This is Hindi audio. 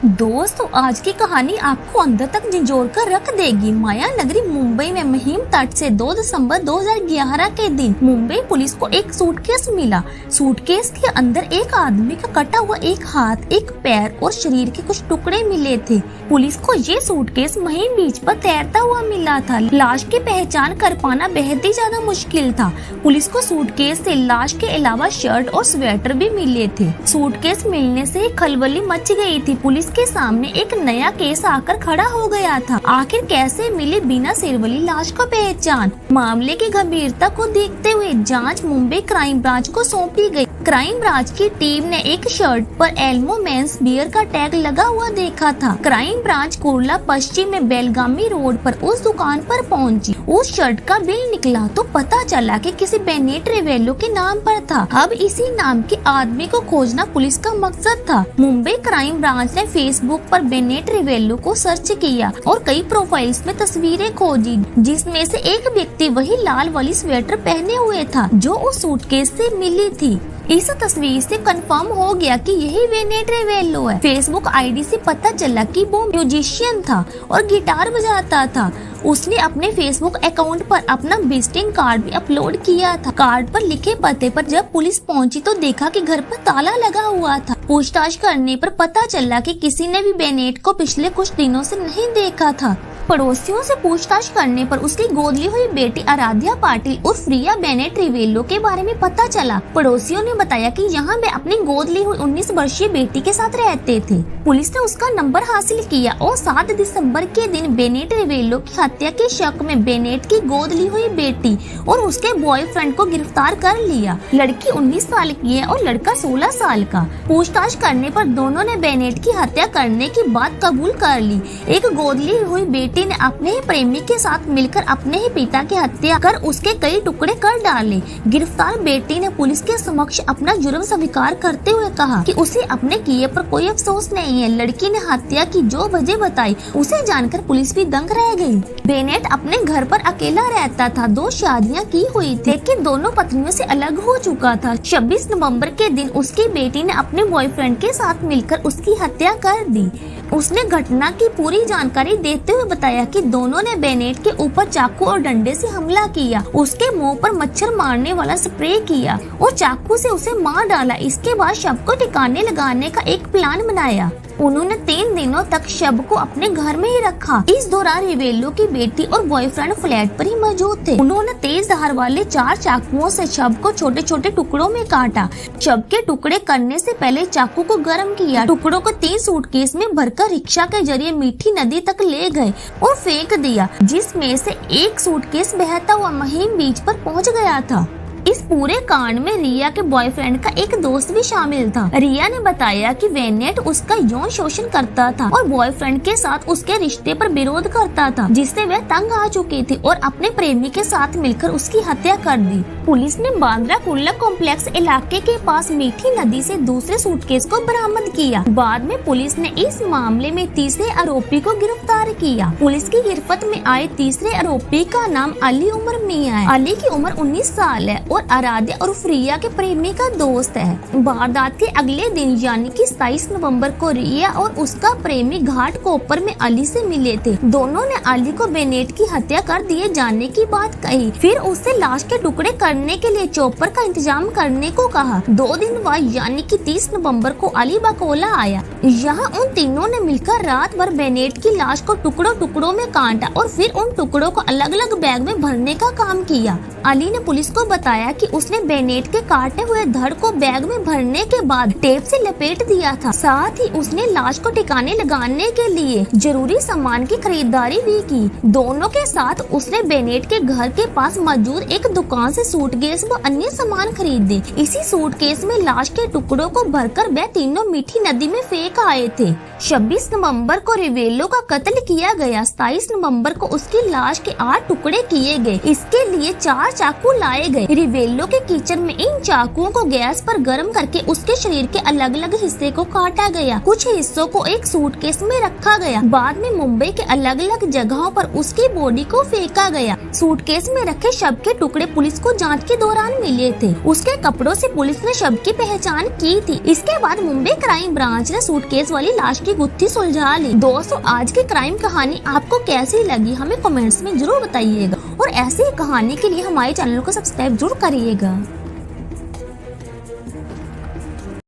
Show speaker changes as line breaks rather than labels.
दोस्तों, आज की कहानी आपको अंदर तक झंझोर कर रख देगी। माया नगरी मुंबई में महिम तट से 2 दिसंबर 2011 के दिन मुंबई पुलिस को एक सूटकेस मिला। सूटकेस के अंदर एक आदमी का कटा हुआ एक हाथ, एक पैर और शरीर के कुछ टुकड़े मिले थे। पुलिस को ये सूटकेस महिम बीच पर तैरता हुआ मिला था। लाश की पहचान कर पाना बेहद ही ज्यादा मुश्किल था। पुलिस को सूटकेस से लाश के अलावा शर्ट और स्वेटर भी मिले थे। सूटकेस मिलने से खलबली मच गई थी। पुलिस के सामने एक नया केस आकर खड़ा हो गया था। आखिर कैसे मिली बिना सिर वाली लाश को पहचान? मामले की गंभीरता को देखते हुए जांच मुंबई क्राइम ब्रांच को सौंपी गई। क्राइम ब्रांच की टीम ने एक शर्ट पर एल्मो मेंस बियर का टैग लगा हुआ देखा था। क्राइम ब्रांच कुर्ला पश्चिम में बेलगामी रोड पर उस दुकान पर पहुंची। उस शर्ट का बिल निकला तो पता चला कि किसी बेनेट रिवेलो के नाम पर था। अब इसी नाम के आदमी को खोजना पुलिस का मकसद था। मुंबई क्राइम ब्रांच ने फेसबुक पर बेनेट रिवेलो को सर्च किया और कई प्रोफाइल्स में तस्वीरें खोजी, जिसमें से एक व्यक्ति वही लाल वाली स्वेटर पहने हुए था जो उस सूटकेस से मिली थी। इस तस्वीर से कंफर्म हो गया कि यही बेनेट रिवेलो है। फेसबुक आईडी से पता चला कि वो म्यूजिशियन था और गिटार बजाता था। उसने अपने फेसबुक अकाउंट पर अपना विजिटिंग कार्ड भी अपलोड किया था। कार्ड पर लिखे पते पर जब पुलिस पहुंची तो देखा कि घर पर ताला लगा हुआ था। पूछताछ करने पर पता चला कि किसी ने भी बेनेट को पिछले कुछ दिनों से नहीं देखा था। पड़ोसियों से पूछताछ करने पर उसकी गोद ली हुई बेटी आराध्या पाटिल उर्फ रिया बेनेट रिवेलो के बारे में पता चला। पड़ोसियों ने बताया कि यहाँ वे अपनी गोद ली हुई 19 वर्षीय बेटी के साथ रहते थे। पुलिस ने उसका नंबर हासिल किया और 7 दिसंबर के दिन बेनेट रिवेलो की हत्या के शक में बेनेट की गोद ली हुई बेटी और उसके बॉयफ्रेंड को गिरफ्तार कर लिया। लड़की 19 साल की है और लड़का 16 साल का। पूछताछ करने पर दोनों ने बेनेट की हत्या करने की बात कबूल कर ली। एक गोद ली हुई बेटी ने अपने ही प्रेमी के साथ मिलकर अपने ही पिता की हत्या कर उसके कई टुकड़े कर डाले। गिरफ्तार बेटी ने पुलिस के समक्ष अपना जुर्म स्वीकार करते हुए कहा कि उसे अपने किए पर कोई अफसोस नहीं है। लड़की ने हत्या की जो वजह बताई उसे जानकर पुलिस भी दंग रह गई। बेनेट अपने घर पर अकेला रहता था। 2 शादियां की हुई थी, लेकिन दोनों पत्नियों से अलग हो चुका था। 26 नवंबर के दिन उसकी बेटी ने अपने बॉयफ्रेंड के साथ मिलकर उसकी हत्या कर दी। उसने घटना की पूरी जानकारी देते हुए बताया कि दोनों ने बेनेट के ऊपर चाकू और डंडे से हमला किया, उसके मुंह पर मच्छर मारने वाला स्प्रे किया और चाकू से उसे मार डाला। इसके बाद शव को ठिकाने लगाने का एक प्लान बनाया। उन्होंने 3 दिनों तक शव को अपने घर में ही रखा। इस दौरान रिवेलो की बेटी और बॉयफ्रेंड फ्लैट पर ही मौजूद थे। उन्होंने तेज धार वाले 4 चाकुओं से शव को छोटे छोटे टुकड़ों में काटा। शव के टुकड़े करने से पहले चाकू को गर्म किया। टुकड़ों को 3 सूटकेस में भरकर रिक्शा के जरिए मीठी नदी तक ले गए और फेंक दिया, जिसमें से एक सूटकेस बहता हुआ महिम बीच पर पहुंच गया था। इस पूरे कांड में रिया के बॉयफ्रेंड का एक दोस्त भी शामिल था। रिया ने बताया कि बेनेट उसका यौन शोषण करता था और बॉयफ्रेंड के साथ उसके रिश्ते पर विरोध करता था, जिससे वह तंग आ चुकी थी और अपने प्रेमी के साथ मिलकर उसकी हत्या कर दी। पुलिस ने बांद्रा कुर्ला कॉम्प्लेक्स इलाके के पास मीठी नदी से दूसरे सूटकेस को बरामद किया। बाद में पुलिस ने इस मामले में तीसरे आरोपी को गिरफ्तार किया। पुलिस की गिरफ्त में आए तीसरे आरोपी का नाम अली उमर मियां है। अली की उम्र 19 साल है और आराध्या और रिया के प्रेमी का दोस्त है। वारदात के अगले दिन यानी कि 27 नवंबर को रिया और उसका प्रेमी घाट कोपर में अली से मिले थे। दोनों ने अली को बेनेट की हत्या कर दिए जाने की बात कही, फिर उससे लाश के टुकड़े करने के लिए चॉपर का इंतजाम करने को कहा। 2 दिन बाद यानी कि 30 नवंबर को अली बकोला आया। यहाँ उन तीनों ने मिलकर रात भर बेनेट की लाश को टुकड़ों टुकड़ों में काटा और फिर उन टुकड़ों को अलग अलग बैग में भरने का काम किया। अली ने पुलिस को बताया कि उसने बेनेट के काटे हुए धड़ को बैग में भरने के बाद टेप से लपेट दिया था। साथ ही उसने लाश को ठिकाने लगाने के लिए जरूरी सामान की खरीदारी भी की। दोनों के साथ उसने बेनेट के घर के पास मौजूद एक दुकान से सूटकेस व अन्य सामान खरीदे। इसी सूटकेस में लाश के टुकड़ों को भरकर वह तीनों मीठी नदी में फेंक आए थे। 26 नवंबर को रिवेलो का कत्ल किया गया। 27 नवंबर को उसकी लाश के 8 टुकड़े किए गए। इसके लिए 4 चाकू लाए गए। रिवेलो के किचन में इन चाकुओं को गैस पर गर्म करके उसके शरीर के अलग अलग हिस्से को काटा गया। कुछ हिस्सों को एक सूटकेस में रखा गया। बाद में मुंबई के अलग अलग जगहों पर उसकी बॉडी को फेंका गया। सूटकेस में रखे शव के टुकड़े पुलिस को जांच के दौरान मिले थे। उसके कपड़ों से पुलिस ने शव की पहचान की थी। इसके बाद मुंबई क्राइम ब्रांच ने सूटकेस वाली लाश की गुत्थी सुलझा ली। दोस्तों, आज की क्राइम कहानी आपको कैसी लगी हमें कमेंट्स में जरूर बताइएगा और ऐसी ही कहानी के लिए हमारे चैनल को सब्सक्राइब जरूर करिएगा।